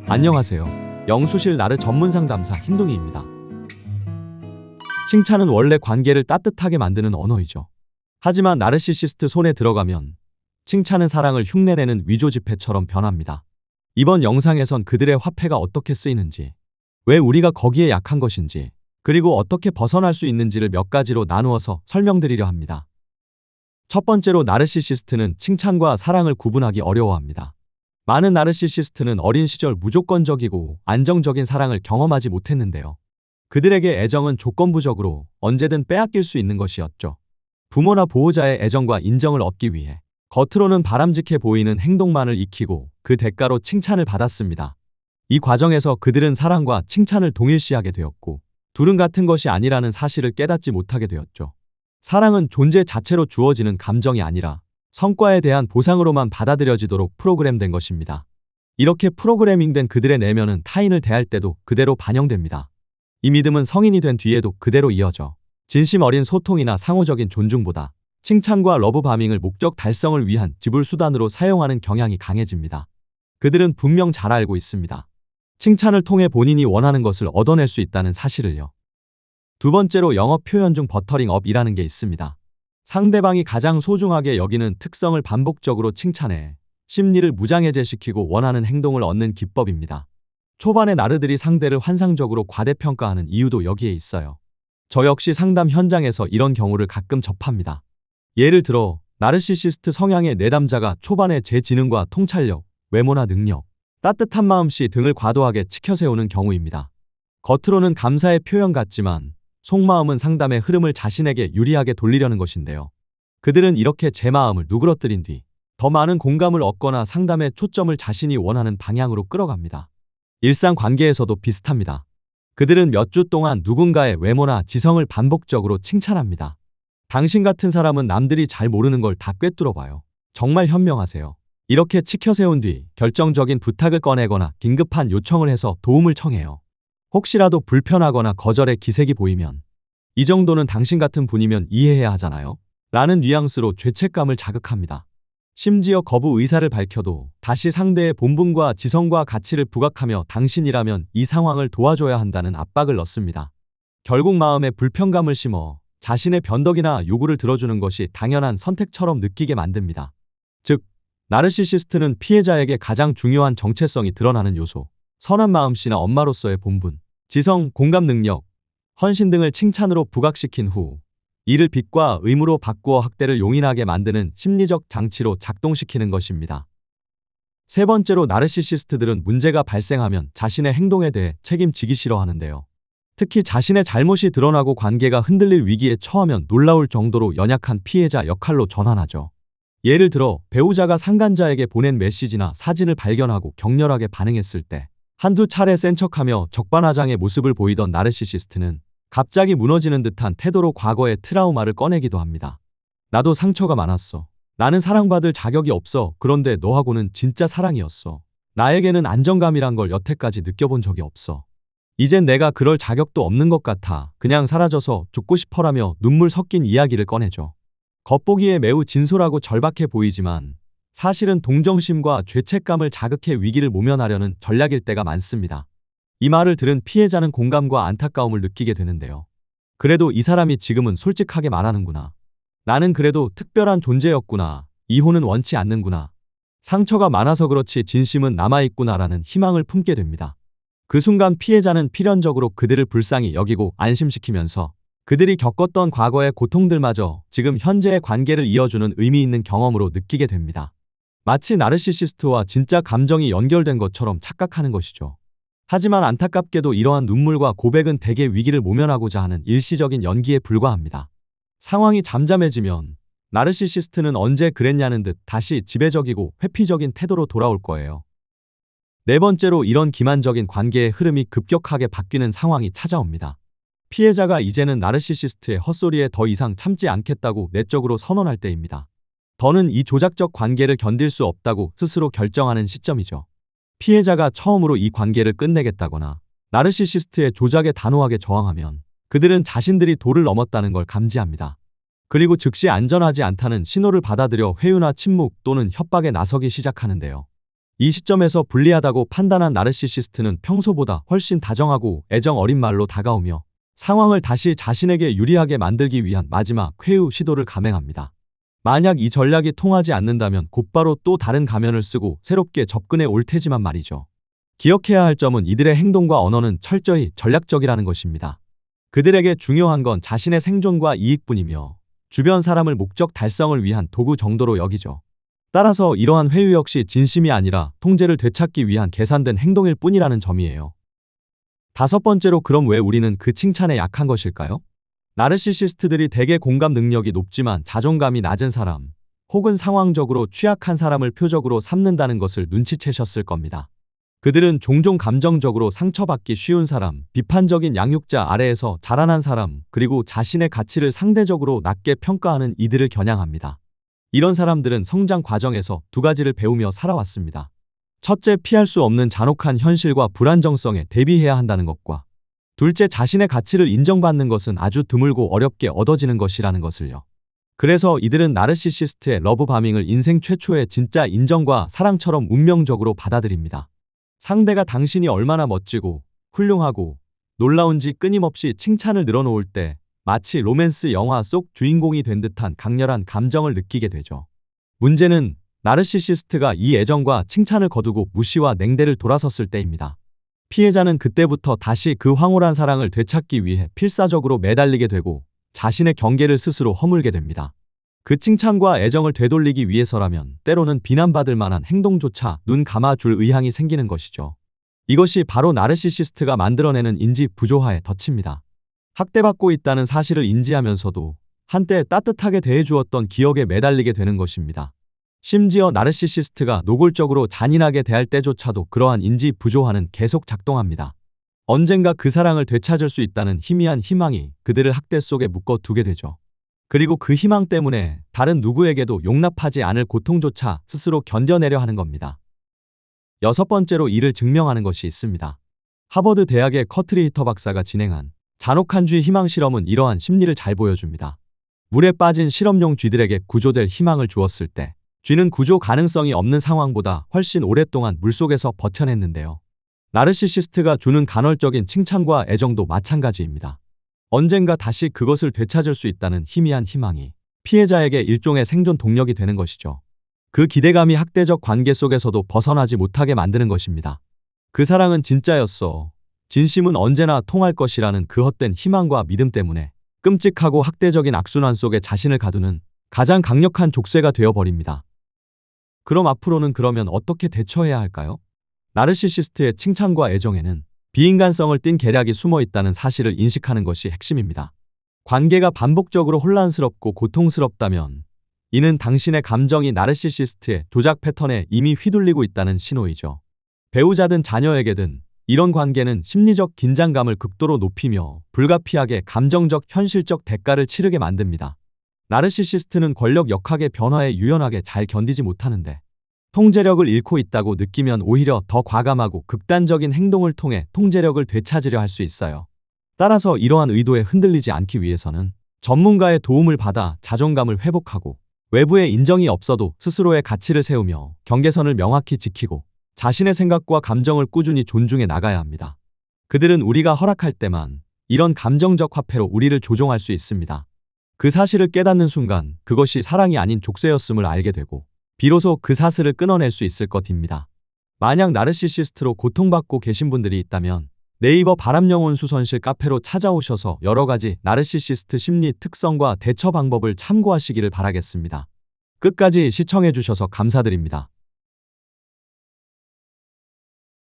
안녕하세요. 영수실 나르 전문 상담사 흰둥이입니다. 칭찬은 원래 관계를 따뜻하게 만드는 언어이죠. 하지만 나르시시스트 손에 들어가면 칭찬은 사랑을 흉내내는 위조 지폐처럼 변합니다. 이번 영상에선 그들의 화폐가 어떻게 쓰이는지, 왜 우리가 거기에 약한 것인지, 그리고 어떻게 벗어날 수 있는지를 몇 가지로 나누어서 설명드리려 합니다. 첫 번째로 나르시시스트는 칭찬과 사랑을 구분하기 어려워합니다. 많은 나르시시스트는 어린 시절 무조건적이고 안정적인 사랑을 경험하지 못했는데요. 그들에게 애정은 조건부적으로 언제든 빼앗길 수 있는 것이었죠. 부모나 보호자의 애정과 인정을 얻기 위해 겉으로는 바람직해 보이는 행동만을 익히고 그 대가로 칭찬을 받았습니다. 이 과정에서 그들은 사랑과 칭찬을 동일시하게 되었고 둘은 같은 것이 아니라는 사실을 깨닫지 못하게 되었죠. 사랑은 존재 자체로 주어지는 감정이 아니라 성과에 대한 보상으로만 받아들여지도록 프로그램된 것입니다. 이렇게 프로그래밍된 그들의 내면은 타인을 대할 때도 그대로 반영됩니다. 이 믿음은 성인이 된 뒤에도 그대로 이어져 진심 어린 소통이나 상호적인 존중보다 칭찬과 러브바밍을 목적 달성을 위한 지불수단으로 사용하는 경향이 강해집니다. 그들은 분명 잘 알고 있습니다. 칭찬을 통해 본인이 원하는 것을 얻어낼 수 있다는 사실을요. 두 번째로 영어 표현 중 버터링업이라는 게 있습니다. 상대방이 가장 소중하게 여기는 특성을 반복적으로 칭찬해 심리를 무장해제시키고 원하는 행동을 얻는 기법입니다. 초반에 나르들이 상대를 환상적으로 과대평가하는 이유도 여기에 있어요. 저 역시 상담 현장에서 이런 경우를 가끔 접합니다. 예를 들어 나르시시스트 성향의 내담자가 초반에 제 지능과 통찰력, 외모나 능력, 따뜻한 마음씨 등을 과도하게 치켜세우는 경우입니다. 겉으로는 감사의 표현 같지만 속마음은 상담의 흐름을 자신에게 유리하게 돌리려는 것인데요. 그들은 이렇게 제 마음을 누그러뜨린 뒤 더 많은 공감을 얻거나 상담의 초점을 자신이 원하는 방향으로 끌어갑니다. 일상 관계에서도 비슷합니다. 그들은 몇 주 동안 누군가의 외모나 지성을 반복적으로 칭찬합니다. 당신 같은 사람은 남들이 잘 모르는 걸 다 꿰뚫어봐요. 정말 현명하세요. 이렇게 치켜세운 뒤 결정적인 부탁을 꺼내거나 긴급한 요청을 해서 도움을 청해요. 혹시라도 불편하거나 거절의 기색이 보이면 이 정도는 당신 같은 분이면 이해해야 하잖아요. 라는 뉘앙스로 죄책감을 자극합니다. 심지어 거부 의사를 밝혀도 다시 상대의 본분과 지성과 가치를 부각하며 당신이라면 이 상황을 도와줘야 한다는 압박을 넣습니다. 결국 마음에 불편감을 심어 자신의 변덕이나 요구를 들어주는 것이 당연한 선택처럼 느끼게 만듭니다. 즉, 나르시시스트는 피해자에게 가장 중요한 정체성이 드러나는 요소, 선한 마음씨나 엄마로서의 본분, 지성, 공감 능력, 헌신 등을 칭찬으로 부각시킨 후 이를 빚과 의무로 바꾸어 학대를 용인하게 만드는 심리적 장치로 작동시키는 것입니다. 세 번째로 나르시시스트들은 문제가 발생하면 자신의 행동에 대해 책임지기 싫어하는데요. 특히 자신의 잘못이 드러나고 관계가 흔들릴 위기에 처하면 놀라울 정도로 연약한 피해자 역할로 전환하죠. 예를 들어 배우자가 상간자에게 보낸 메시지나 사진을 발견하고 격렬하게 반응했을 때 한두 차례 센 척하며 적반하장의 모습을 보이던 나르시시스트는 갑자기 무너지는 듯한 태도로 과거의 트라우마를 꺼내기도 합니다. 나도 상처가 많았어. 나는 사랑받을 자격이 없어. 그런데 너하고는 진짜 사랑이었어. 나에게는 안정감이란 걸 여태까지 느껴본 적이 없어. 이젠 내가 그럴 자격도 없는 것 같아. 그냥 사라져서 죽고 싶어라며 눈물 섞인 이야기를 꺼내죠. 겉보기에 매우 진솔하고 절박해 보이지만 사실은 동정심과 죄책감을 자극해 위기를 모면하려는 전략일 때가 많습니다. 이 말을 들은 피해자는 공감과 안타까움을 느끼게 되는데요. 그래도 이 사람이 지금은 솔직하게 말하는구나. 나는 그래도 특별한 존재였구나. 이혼은 원치 않는구나. 상처가 많아서 그렇지 진심은 남아있구나라는 희망을 품게 됩니다. 그 순간 피해자는 필연적으로 그들을 불쌍히 여기고 안심시키면서 그들이 겪었던 과거의 고통들마저 지금 현재의 관계를 이어주는 의미 있는 경험으로 느끼게 됩니다. 마치 나르시시스트와 진짜 감정이 연결된 것처럼 착각하는 것이죠. 하지만 안타깝게도 이러한 눈물과 고백은 대개 위기를 모면하고자 하는 일시적인 연기에 불과합니다. 상황이 잠잠해지면 나르시시스트는 언제 그랬냐는 듯 다시 지배적이고 회피적인 태도로 돌아올 거예요. 네 번째로 이런 기만적인 관계의 흐름이 급격하게 바뀌는 상황이 찾아옵니다. 피해자가 이제는 나르시시스트의 헛소리에 더 이상 참지 않겠다고 내적으로 선언할 때입니다. 더는 이 조작적 관계를 견딜 수 없다고 스스로 결정하는 시점이죠. 피해자가 처음으로 이 관계를 끝내겠다거나 나르시시스트의 조작에 단호하게 저항하면 그들은 자신들이 도를 넘었다는 걸 감지합니다. 그리고 즉시 안전하지 않다는 신호를 받아들여 회유나 침묵 또는 협박에 나서기 시작하는데요. 이 시점에서 불리하다고 판단한 나르시시스트는 평소보다 훨씬 다정하고 애정 어린 말로 다가오며 상황을 다시 자신에게 유리하게 만들기 위한 마지막 회유 시도를 감행합니다. 만약 이 전략이 통하지 않는다면 곧바로 또 다른 가면을 쓰고 새롭게 접근해 올 테지만 말이죠. 기억해야 할 점은 이들의 행동과 언어는 철저히 전략적이라는 것입니다. 그들에게 중요한 건 자신의 생존과 이익뿐이며 주변 사람을 목적 달성을 위한 도구 정도로 여기죠. 따라서 이러한 회유 역시 진심이 아니라 통제를 되찾기 위한 계산된 행동일 뿐이라는 점이에요. 다섯 번째로, 그럼 왜 우리는 그 칭찬에 약한 것일까요? 나르시시스트들이 대개 공감 능력이 높지만 자존감이 낮은 사람, 혹은 상황적으로 취약한 사람을 표적으로 삼는다는 것을 눈치채셨을 겁니다. 그들은 종종 감정적으로 상처받기 쉬운 사람, 비판적인 양육자 아래에서 자라난 사람, 그리고 자신의 가치를 상대적으로 낮게 평가하는 이들을 겨냥합니다. 이런 사람들은 성장 과정에서 두 가지를 배우며 살아왔습니다. 첫째, 피할 수 없는 잔혹한 현실과 불안정성에 대비해야 한다는 것과, 둘째, 자신의 가치를 인정받는 것은 아주 드물고 어렵게 얻어지는 것이라는 것을요. 그래서 이들은 나르시시스트의 러브바밍을 인생 최초의 진짜 인정과 사랑처럼 운명적으로 받아들입니다. 상대가 당신이 얼마나 멋지고 훌륭하고 놀라운지 끊임없이 칭찬을 늘어놓을 때 마치 로맨스 영화 속 주인공이 된 듯한 강렬한 감정을 느끼게 되죠. 문제는 나르시시스트가 이 애정과 칭찬을 거두고 무시와 냉대를 돌아섰을 때입니다. 피해자는 그때부터 다시 그 황홀한 사랑을 되찾기 위해 필사적으로 매달리게 되고 자신의 경계를 스스로 허물게 됩니다. 그 칭찬과 애정을 되돌리기 위해서라면 때로는 비난받을 만한 행동조차 눈 감아줄 의향이 생기는 것이죠. 이것이 바로 나르시시스트가 만들어내는 인지 부조화의 덫입니다. 학대받고 있다는 사실을 인지하면서도 한때 따뜻하게 대해주었던 기억에 매달리게 되는 것입니다. 심지어 나르시시스트가 노골적으로 잔인하게 대할 때조차도 그러한 인지 부조화는 계속 작동합니다. 언젠가 그 사랑을 되찾을 수 있다는 희미한 희망이 그들을 학대 속에 묶어두게 되죠. 그리고 그 희망 때문에 다른 누구에게도 용납하지 않을 고통조차 스스로 견뎌내려 하는 겁니다. 여섯 번째로, 이를 증명하는 것이 있습니다. 하버드 대학의 커트리 히터 박사가 진행한 잔혹한 쥐 희망 실험은 이러한 심리를 잘 보여줍니다. 물에 빠진 실험용 쥐들에게 구조될 희망을 주었을 때 쥐는 구조 가능성이 없는 상황보다 훨씬 오랫동안 물속에서 버텨냈는데요. 나르시시스트가 주는 간헐적인 칭찬과 애정도 마찬가지입니다. 언젠가 다시 그것을 되찾을 수 있다는 희미한 희망이 피해자에게 일종의 생존 동력이 되는 것이죠. 그 기대감이 학대적 관계 속에서도 벗어나지 못하게 만드는 것입니다. 그 사랑은 진짜였어. 진심은 언제나 통할 것이라는 그 헛된 희망과 믿음 때문에 끔찍하고 학대적인 악순환 속에 자신을 가두는 가장 강력한 족쇄가 되어버립니다. 그럼 앞으로는 그러면 어떻게 대처해야 할까요? 나르시시스트의 칭찬과 애정에는 비인간성을 띤 계략이 숨어 있다는 사실을 인식하는 것이 핵심입니다. 관계가 반복적으로 혼란스럽고 고통스럽다면 이는 당신의 감정이 나르시시스트의 조작 패턴에 이미 휘둘리고 있다는 신호이죠. 배우자든 자녀에게든 이런 관계는 심리적 긴장감을 극도로 높이며 불가피하게 감정적 현실적 대가를 치르게 만듭니다. 나르시시스트는 권력 역학의 변화에 유연하게 잘 견디지 못하는데 통제력을 잃고 있다고 느끼면 오히려 더 과감하고 극단적인 행동을 통해 통제력을 되찾으려 할 수 있어요. 따라서 이러한 의도에 흔들리지 않기 위해서는 전문가의 도움을 받아 자존감을 회복하고 외부의 인정이 없어도 스스로의 가치를 세우며 경계선을 명확히 지키고 자신의 생각과 감정을 꾸준히 존중해 나가야 합니다. 그들은 우리가 허락할 때만 이런 감정적 화폐로 우리를 조종할 수 있습니다. 그 사실을 깨닫는 순간 그것이 사랑이 아닌 족쇄였음을 알게 되고 비로소 그 사슬을 끊어낼 수 있을 것입니다. 만약 나르시시스트로 고통받고 계신 분들이 있다면 네이버 바람영혼 수선실 카페로 찾아오셔서 여러 가지 나르시시스트 심리 특성과 대처 방법을 참고하시기를 바라겠습니다. 끝까지 시청해 주셔서 감사드립니다.